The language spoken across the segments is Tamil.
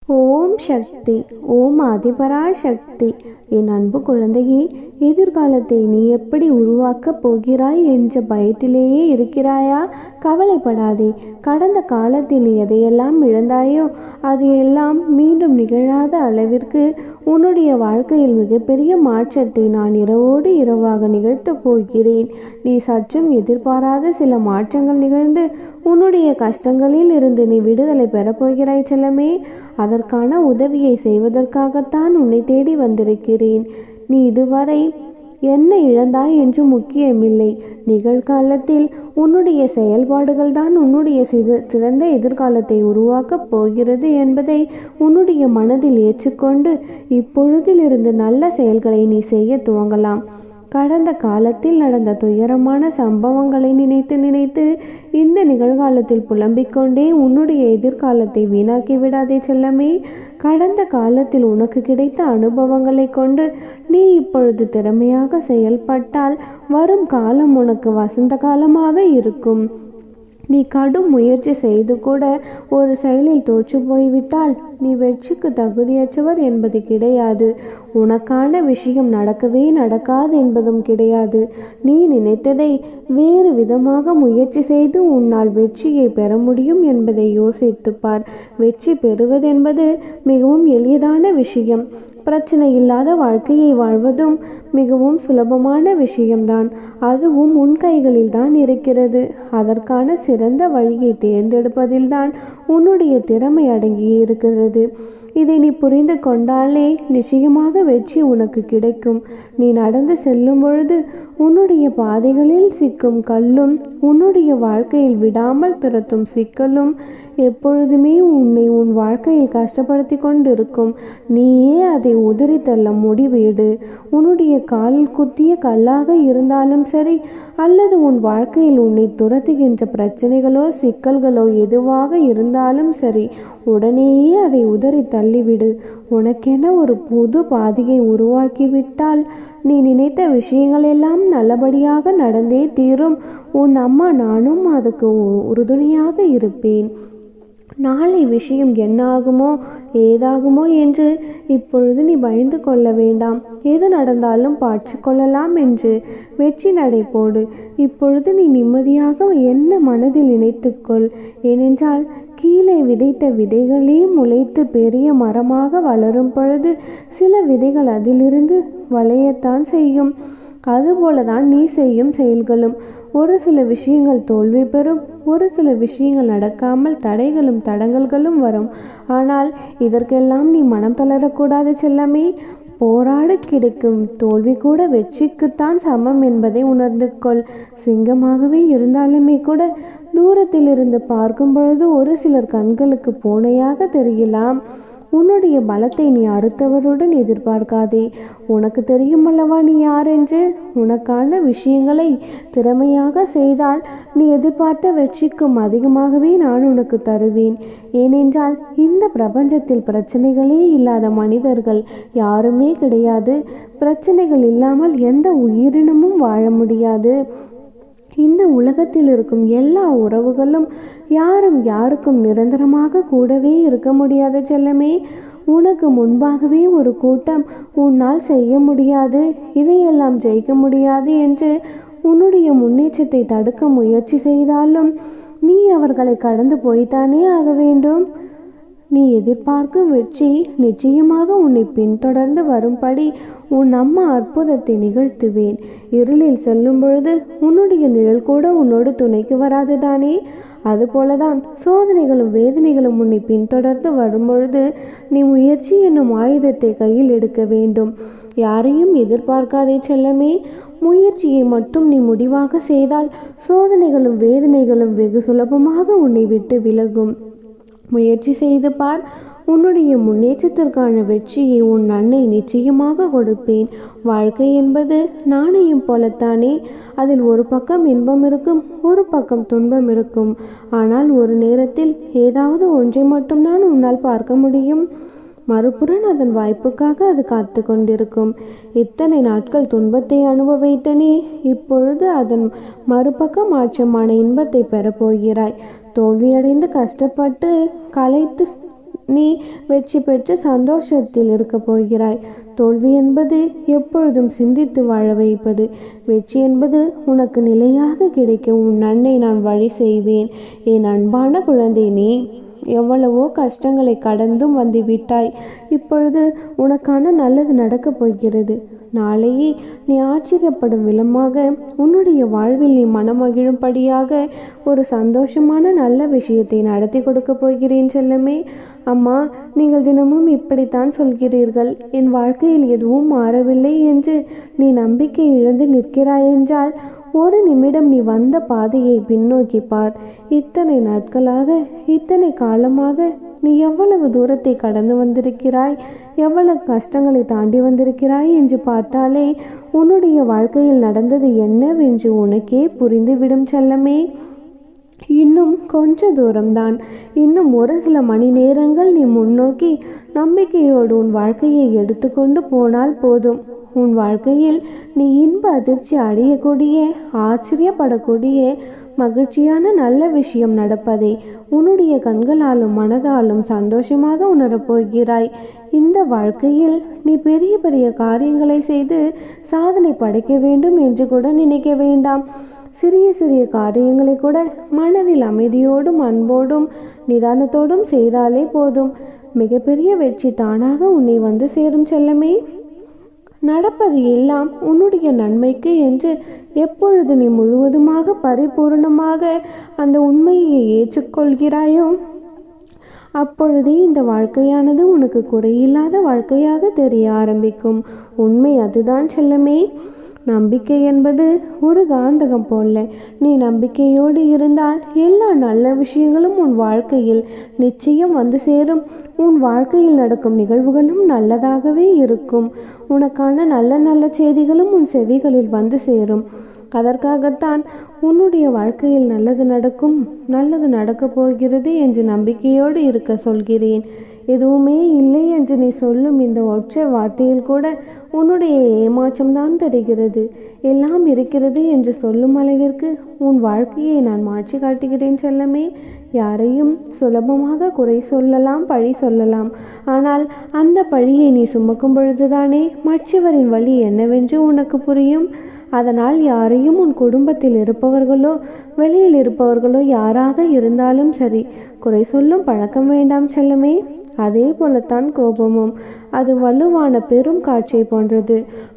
ஓம் சக்தி. ஓம் ஆதிபராசக்தி. என் அன்பு குழந்தையே, எதிர்காலத்தை நீ எப்படி உருவாக்கப் போகிறாய் என்ற பயத்திலேயே இருக்கிறாயா? கவலைப்படாதே. கடந்த காலத்தில் நீ எதையெல்லாம் இழந்தாயோ அது எல்லாம் மீண்டும் நிகழாத அளவிற்கு உன்னுடைய வாழ்க்கையில் மிகப்பெரிய மாற்றத்தை நான் இரவோடு இரவாக நிகழ்த்தப் போகிறேன். நீ சற்றும் எதிர்பாராத சில மாற்றங்கள் நிகழ்ந்து உன்னுடைய கஷ்டங்களில் இருந்து நீ விடுதலை பெறப்போகிறாய் செல்லமே. அதற்கான உதவியை செய்வதற்காகத்தான் உன்னை தேடி வந்திருக்கிறேன். நீ இதுவரை என்ன இழந்தாய் என்று முக்கியமில்லை. நிகழ்காலத்தில் உன்னுடைய செயல்பாடுகள் தான் உன்னுடைய சிறந்த எதிர்காலத்தை உருவாக்கப் போகிறது என்பதை உன்னுடைய மனதில் ஏற்றுக்கொண்டு இப்பொழுதிலிருந்து நல்ல செயல்களை நீ செய்ய துவங்கலாம். கடந்த காலத்தில் நடந்த துயரமான சம்பவங்களை நினைத்து நினைத்து இந்த நிகழ்காலத்தில் புலம்பிக்கொண்டே உன்னுடைய எதிர்காலத்தை வீணாக்கி விடாதே செல்லமே. கடந்த காலத்தில் உனக்கு கிடைத்த அனுபவங்களை கொண்டு நீ இப்பொழுது திறமையாக செயல்பட்டால் வரும் காலம் உனக்கு வசந்த காலமாக இருக்கும். நீ கடும் முயற்சி செய்து கூட ஒரு செயலில் தோற்று போய்விட்டால் நீ வெற்றிக்கு தகுதியற்றவர் என்பது கிடையாது. உனக்கான விஷயம் நடக்கவே நடக்காது என்பதும் கிடையாது. நீ நினைத்ததை வேறு விதமாக முயற்சி செய்து உன்னால் வெற்றியை பெற முடியும் என்பதை யோசித்துப்பார். வெற்றி பெறுவதென்பது மிகவும் எளிதான விஷயம். பிரச்சனை இல்லாத வாழ்க்கையை வாழ்வதும் மிகவும் சுலபமான விஷயம்தான். அதுவும் உன் கைகளில் தான் இருக்கிறது. அதற்கான சிறந்த வழியை தேர்ந்தெடுப்பதில்தான் உன்னுடைய திறமை அடங்கி இருக்கிறது. இதை நீ புரிந்து கொண்டாலே நிச்சயமாக வெற்றி உனக்கு கிடைக்கும். நீ நடந்து செல்லும் பொழுது உன்னுடைய பாதைகளில் சிக்கும் கல்லும் உன்னுடைய வாழ்க்கையில் விடாமல் துரத்தும் சிக்கலும் எப்பொழுதுமே உன்னை உன் வாழ்க்கையில் கஷ்டப்படுத்தி கொண்டிருக்கும். நீயே அதை உதறி தள்ள முடிவீடு. உன்னுடைய காலில் குத்திய கல்லாக இருந்தாலும் சரி, அல்லது உன் வாழ்க்கையில் உன்னை துரத்துகின்ற பிரச்சனைகளோ சிக்கல்களோ எதுவாக இருந்தாலும் சரி, உடனேயே அதை உதறி தள்ளிவிடு. உனக்கென ஒரு புது பாதையை உருவாக்கிவிட்டால் நீ நினைத்த விஷயங்கள் எல்லாம் நல்லபடியாக நடந்தே தீரும். உன் அம்மா நானும் அதுக்கு உறுதுணையாக இருப்பேன். நாளை விஷயம் என்ன ஆகுமோ ஏதாகுமோ என்று இப்பொழுது நீ பயந்து கொள்ள வேண்டாம். எது நடந்தாலும் பார்த்து கொள்ளலாம் என்று வெற்றி நடை போடு. இப்பொழுது நீ நிம்மதியாக என்ன மனதில் நினைத்துக்கொள். ஏனென்றால் கீழே விதைத்த விதைகளே முளைத்து பெரிய மரமாக வளரும் பொழுது சில விதைகள் அதிலிருந்து வளையத்தான் செய்யும். அதுபோலதான் நீ செய்யும் செயல்களும். ஒரு சில விஷயங்கள் தோல்வி பெறும், ஒரு சில விஷயங்கள் நடக்காமல் தடைகளும் தடங்கல்களும் வரும். ஆனால் இதற்கெல்லாம் நீ மனம் தளரக்கூடாது செல்லமே. போராடு கிடைக்கும் தோல்வி கூட வெற்றிக்குத்தான் சமம் என்பதை உணர்ந்து கொள். சிங்கமாகவே இருந்தாலுமே கூட தூரத்தில் இருந்து பார்க்கும் பொழுது ஒரு சிலர் கண்களுக்கு பூனையாக தெரியலாம். உன்னுடைய பலத்தை நீ அறுத்தவருடன் எதிர்பார்க்காதே. உனக்கு தெரியும் அல்லவா நீ யார் என்று. உனக்கான விஷயங்களை திறமையாக செய்தால் நீ எதிர்பார்த்த வெற்றிக்கும் அதிகமாகவே நான் உனக்கு தருவேன். ஏனென்றால் இந்த பிரபஞ்சத்தில் பிரச்சனைகளே இல்லாத மனிதர்கள் யாருமே கிடையாது. பிரச்சனைகள் இல்லாமல் எந்த உயிரினமும் வாழ முடியாது. இந்த உலகத்தில் இருக்கும் எல்லா உறவுகளும் யாரும் யாருக்கும் நிரந்தரமாக கூடவே இருக்க முடியாத செல்லமே. உனக்கு முன்பாகவே ஒரு கூட்டம் உன்னால் செய்ய முடியாது, இதையெல்லாம் ஜெயிக்க முடியாது என்று உன்னுடைய முன்னேற்றத்தை தடுக்க முயற்சி செய்தாலும் நீ அவர்களை கடந்து போய்த்தானே ஆக வேண்டும். நீ எதிர்பார்க்கும் வெற்றி நிச்சயமாக உன்னை பின்தொடர்ந்து வரும்படி உன் அம்மா அற்புதத்தை நிகழ்த்துவேன். இருளில் செல்லும் பொழுது உன்னுடைய நிழல் கூட உன்னோடு துணைக்கு வராது தானே? அதுபோலதான் சோதனைகளும் வேதனைகளும் உன்னை பின்தொடர்ந்து வரும்பொழுது நீ முயற்சி என்னும் ஆயுதத்தை கையில் எடுக்க வேண்டும். யாரையும் எதிர்பார்க்காதே செல்லமே. முயற்சியை மட்டும் நீ முடிவாக செய்தால் சோதனைகளும் வேதனைகளும் வெகு சுலபமாக உன்னை விட்டு விலகும். முயற்சி செய்து பார். உன்னுடைய முன்னேற்றத்திற்கான வெற்றியை உன் அன்னை நிச்சயமாக கொடுப்பேன். வாழ்க்கை என்பது நாணயம் போலத்தானே. அதில் ஒரு பக்கம் இன்பம் இருக்கும், ஒரு பக்கம் துன்பம் இருக்கும். ஆனால் ஒரு நேரத்தில் ஏதாவது ஒன்றை மட்டும்தான் உன்னால் பார்க்க முடியும். மறுபுறம் அதன் வாய்ப்புக்காக அது காத்து கொண்டிருக்கும். இத்தனை நாட்கள் துன்பத்தை அனுபவித்தனே, இப்பொழுது அதன் மறுபக்க மாற்றமான இன்பத்தை பெறப்போகிறாய். தோல்வியடைந்து கஷ்டப்பட்டு களைத்து நீ வெற்றி பெற்று சந்தோஷத்தில் இருக்கப் போகிறாய். தோல்வி என்பது எப்பொழுதும் சிந்தித்து வாழ வைப்பது. வெற்றி என்பது உனக்கு நிலையாக கிடைக்க உன் அன்னை நான் வழி செய்வேன். என் அன்பான குழந்தை, நீ எவ்வளவோ கஷ்டங்களை கடந்தும் வந்து விட்டாய். இப்பொழுது உனக்கான நல்லது நடக்கப் போகிறது. நாளையே நீ ஆச்சரியப்படும் விதமாக உன்னுடைய வாழ்வில் நீ மனமகிழும்படியாக ஒரு சந்தோஷமான நல்ல விஷயத்தை நடத்தி கொடுக்க போகிறேன் செல்லமே. அம்மா, நீங்கள் தினமும் இப்படித்தான் சொல்கிறீர்கள், என் வாழ்க்கையில் எதுவும் மாறவில்லை என்று நீ நம்பிக்கை இழந்து நிற்கிறாய் என்றால் ஒரு நிமிடம் நீ வந்த பாதையை பின்னோக்கி பார். இத்தனை நாட்களாக, இத்தனை காலமாக நீ எவ்வளவு தூரத்தை கடந்து வந்திருக்கிறாய், எவ்வளவு கஷ்டங்களை தாண்டி வந்திருக்கிறாய் என்று பார்த்தாலே உன்னுடைய வாழ்க்கையில் நடந்தது என்னவென்று உனக்கே புரிந்துவிடும் செல்லமே. இன்னும் கொஞ்ச தூரம்தான். இன்னும் ஒரு சில மணி நேரங்கள் நீ முன்னோக்கி நம்பிக்கையோடு உன் வாழ்க்கையை எடுத்துக்கொண்டு போனால் போதும். உன் வாழ்க்கையில் நீ இன்ப அதிர்ச்சி அடையக்கூடிய, ஆச்சரியப்படக்கூடிய மகிழ்ச்சியான நல்ல விஷயம் நடப்பதை உன்னுடைய கண்களாலும் மனதாலும் சந்தோஷமாக உணரப்போகிறாய். இந்த வாழ்க்கையில் நீ பெரிய பெரிய காரியங்களை செய்து சாதனை படைக்க வேண்டும் என்று கூட நினைக்க வேண்டாம். சிறிய சிறிய காரியங்களை கூட மனதில் அமைதியோடும் அன்போடும் நிதானத்தோடும் செய்தாலே போதும். மிகப்பெரிய வெற்றி தானாக உன்னை வந்து சேரும் செல்லமே. நடப்பது எல்லாம் உன்னுடைய நன்மைக்கு என்று எப்பொழுது நீ முழுவதுமாக பரிபூர்ணமாக அந்த உண்மையை ஏற்றுக்கொள்கிறாயோ அப்பொழுதே இந்த வாழ்க்கையானது உனக்கு குறையில்லாத வாழ்க்கையாக தெரிய ஆரம்பிக்கும். உண்மை அதுதான் செல்லமே. நம்பிக்கை என்பது ஒரு காந்தகம் போல. நீ நம்பிக்கையோடு இருந்தால் எல்லா நல்ல விஷயங்களும் உன் வாழ்க்கையில் நிச்சயம் வந்து சேரும். உன் வாழ்க்கையில் நடக்கும் நிகழ்வுகளும் நல்லதாகவே இருக்கும். உனக்கான நல்ல நல்ல செய்திகளும் உன் செவிகளில் வந்து சேரும். அதற்காகத்தான் உன்னுடைய வாழ்க்கையில் நல்லது நடக்கும், நல்லது நடக்கப் போகிறது என்று நம்பிக்கையோடு இருக்க சொல்கிறேன். எதுவுமே இல்லை என்று நீ சொல்லும் இந்த ஒற்றை வார்த்தையில் கூட உன்னுடைய ஏமாற்றம்தான் தெரிகிறது. எல்லாம் இருக்கிறது என்று சொல்லும் அளவிற்கு உன் வாழ்க்கையை நான் மாற்றி காட்டுகிறேன் செல்லமே. யாரையும் சுலபமாக குறை சொல்லலாம், பழி சொல்லலாம். ஆனால் அந்த பழியை நீ சுமக்கும் பொழுதுதானே மற்றவரின் வழி என்னவென்று உனக்கு புரியும். அதனால் யாரையும் உன் குடும்பத்தில் இருப்பவர்களோ வெளியில் இருப்பவர்களோ யாராக இருந்தாலும் சரி, குறை சொல்லும் பழக்கம் வேண்டாம் செல்லமே. அதே போலத்தான் கோபமும். அது வலுவான பெரும் காற்றை போன்றது.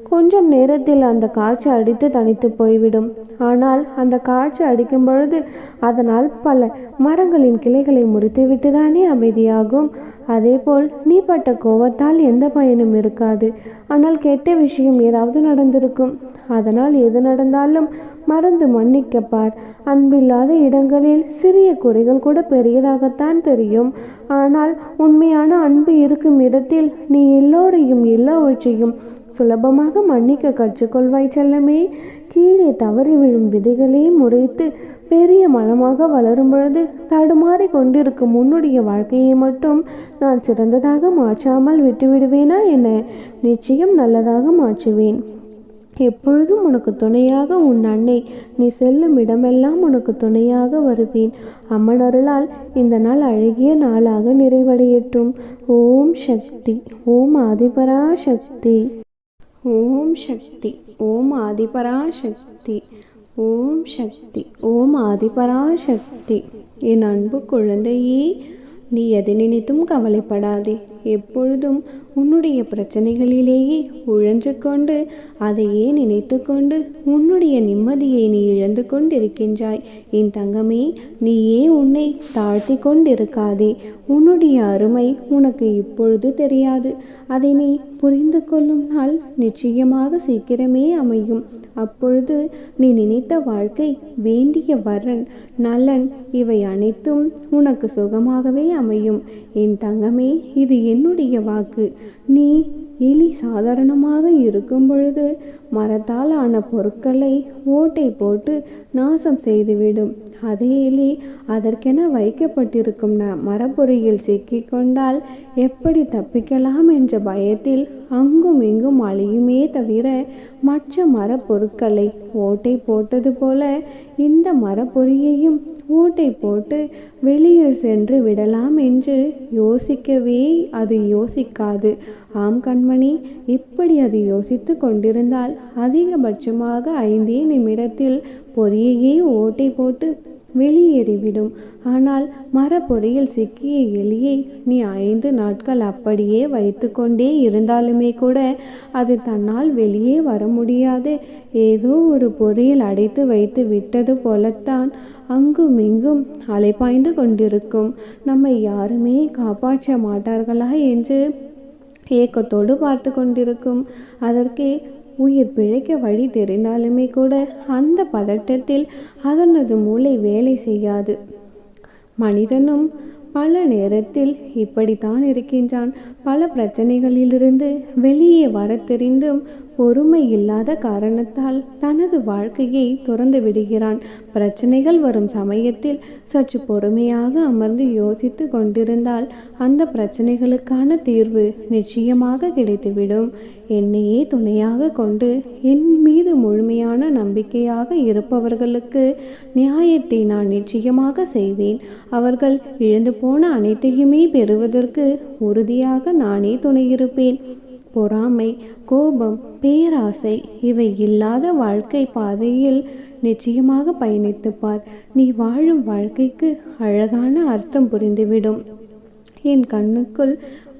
கொஞ்சம் நேரத்தில் அந்த காற்று அடித்து தனித்து போய்விடும். ஆனால் அந்த காற்று அடிக்கும் பொழுது அதனால் பல மரங்களின் கிளைகளை முறித்துவிட்டு தானே அமைதியாகும். அதேபோல் நீ பட்ட கோபத்தால் எந்த பயனும் இருக்காது. ஆனால் கெட்ட விஷயம் ஏதாவது நடந்திருக்கும். அதனால் எது நடந்தாலும் மறந்து மன்னிக்கப்பார். அன்பில்லாத இடங்களில் சிறிய குறைகள் கூட பெரியதாகத்தான் தெரியும். ஆனால் உண்மையான அன்பு இருக்கும் இடத்தில் நீ எல்லோரையும் எல்லாவற்றையும் சுலபமாக மன்னிக்க கற்றுக்கொள்வாய் செல்லமே. கீழே தவறி விழும் விதைகளே முறைத்து பெரிய மரமாக வளரும் பொழுது தடுமாறி கொண்டிருக்கும் உன்னுடைய வாழ்க்கையை மட்டும் நான் சிறந்ததாக மாற்றாமல் விட்டுவிடுவேனா என்ன? நிச்சயம் நல்லதாக மாற்றுவேன். எப்பொழுதும் உனக்கு துணையாக உன் அன்னை. நீ செல்லும் இடமெல்லாம் உனக்கு துணையாக வருவேன். அம்மன் அருளால் இந்த நாள் அழகிய நாளாக நிறைவடையட்டும். ஓம் சக்தி. ஓம் ஆதிபராசக்தி. ஓம் சக்தி. ஓம் ஆதிபராசக்தி. ஓம் சக்தி. ஓம் ஆதிபராசக்தி. என் அன்பு குழந்தையே, நீ எதை நினைத்தும் கவலைப்படாதே. எப்பொழுதும் உன்னுடைய பிரச்சனைகளிலேயே உழன்று கொண்டு அதையே நினைத்து கொண்டு உன்னுடைய நிம்மதியை நீ இழந்து கொண்டிருக்கின்றாய். என் தங்கமே, நீயே உன்னை தாழ்த்தி கொண்டிருக்காதே. உன்னுடைய அருமை உனக்கு இப்பொழுது தெரியாது. அதை நீ புரிந்து கொள்ளும் நாள் நிச்சயமாக சீக்கிரமே அமையும். அப்பொழுது நீ நினைத்த வாழ்க்கை, வேண்டிய வரன், நலன் இவை அனைத்தும் உனக்கு சுகமாகவே அமையும். என் தங்கமே, இது என்னுடைய வாக்கு. நீ எலி சாதாரணமாக இருக்கும் பொழுது மரத்தால் ஆன பொருட்களை ஓட்டை போட்டு நாசம் செய்துவிடும். அதே எலி அதற்கென வைக்கப்பட்டிருக்கும் மரப்பொறியில் சிக்கிக்கொண்டால் எப்படி தப்பிக்கலாம் என்ற பயத்தில் அங்கும் இங்கும் அழியுமே தவிர மற்ற மரப்பொருட்களை ஓட்டை போட்டது போல இந்த மரப்பொறியையும் ஓட்டை போட்டு வெளியில் சென்று விடலாம் என்று யோசிக்கவே அது யோசிக்காது. ஆம் கண்மணி, இப்படி அது யோசித்து கொண்டிருந்தால் அதிகபட்சமாக 5 நிமிடத்தில் பொறியையே ஓட்டை போட்டு வெளியேறிவிடும். ஆனால் மரப்பொறியில் சிக்கிய எலியை நீ 5 நாட்கள் அப்படியே வைத்து கொண்டே இருந்தாலுமே கூட அது தன்னால் வெளியே வர முடியாது. ஏதோ ஒரு பொறியில் அடைத்து வைத்து விட்டது போலத்தான் அங்கும் இங்கும் அலைபாய்ந்து கொண்டிருக்கும். நம்மை யாருமே காப்பாற்ற மாட்டார்களா என்று ஏக்கத்தோடு பார்த்து கொண்டிருக்கும். அதற்கே உயிர் பிழைக்க வழி தெரிந்தாலுமே கூட அந்த பதட்டத்தில் அதனது மூளை வேலை செய்யாது. மனிதனும் பல நேரத்தில் இப்படித்தான் இருக்கின்றான். பல பிரச்சனைகளிலிருந்து வெளியே வர தெரிந்தும் பொறுமை இல்லாத காரணத்தால் தனது வாழ்க்கையை துறந்து விடுகிறான். பிரச்சனைகள் வரும் சமயத்தில் சற்று பொறுமையாக அமர்ந்து யோசித்து கொண்டிருந்தால் அந்த பிரச்சனைகளுக்கான தீர்வு நிச்சயமாக கிடைத்துவிடும். என்னையே துணையாக கொண்டு என் மீது முழுமையான நம்பிக்கையாக இருப்பவர்களுக்கு நியாயத்தை நான் நிச்சயமாக செய்வேன். அவர்கள் இழந்து போன அனைத்தையுமே பெறுவதற்கு உறுதியாக நானே துணையிருப்பேன். பொறாமை, கோபம், பேராசை இவை இல்லாத வாழ்க்கை பாதையில் நிச்சயமாக பயணித்துப்பார். நீ வாழும் வாழ்க்கைக்கு அழகான அர்த்தம் புரிந்துவிடும். என் கண்ணுக்குள்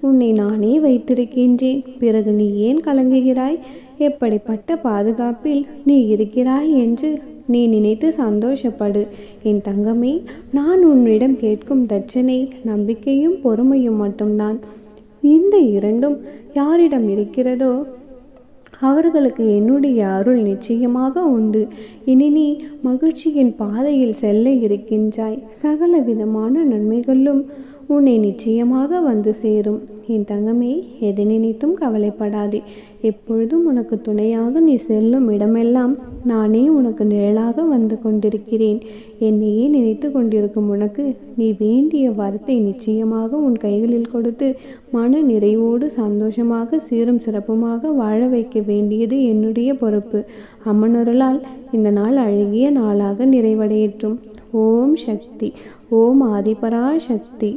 உன்னை நானே வைத்திருக்கின்றேன். பிறகு நீ ஏன் கலங்குகிறாய்? எப்படிப்பட்ட பாதுகாப்பில் நீ இருக்கிறாய் என்று நீ நினைத்து சந்தோஷப்படு. என் தங்கமே, நான் உன்னிடம் கேட்கும் தட்சணை நம்பிக்கையும் பொறுமையும் மட்டும்தான். இந்த இரண்டும் யாரிடம் இருக்கிறதோ அவர்களுக்கு என்னுடைய அருள் நிச்சயமாக உண்டு. இனி நீ மகிழ்ச்சியின் பாதையில் செல்ல இருக்கின்றாய். சகல விதமான நன்மைகளும் உன்னை நிச்சயமாக வந்து சேரும். என் தங்கமே, எதை நினைத்தும் கவலைப்படாதே. எப்பொழுதும் உனக்கு துணையாக நீ செல்லும் இடமெல்லாம் நானே உனக்கு நிழலாக வந்து கொண்டிருக்கிறேன். என்னையே நினைத்து கொண்டிருக்கும் உனக்கு நீ வேண்டிய வரத்தை நிச்சயமாக உன் கைகளில் கொடுத்து மன நிறைவோடு சந்தோஷமாக சீரும் சிறப்புமாக வாழ வைக்க வேண்டியது என்னுடைய பொறுப்பு. அம்மனருளால் இந்த நாள் அழகிய நாளாக நிறைவடையட்டும். ஓம் சக்தி. ஓம் ஆதிபராசக்தி.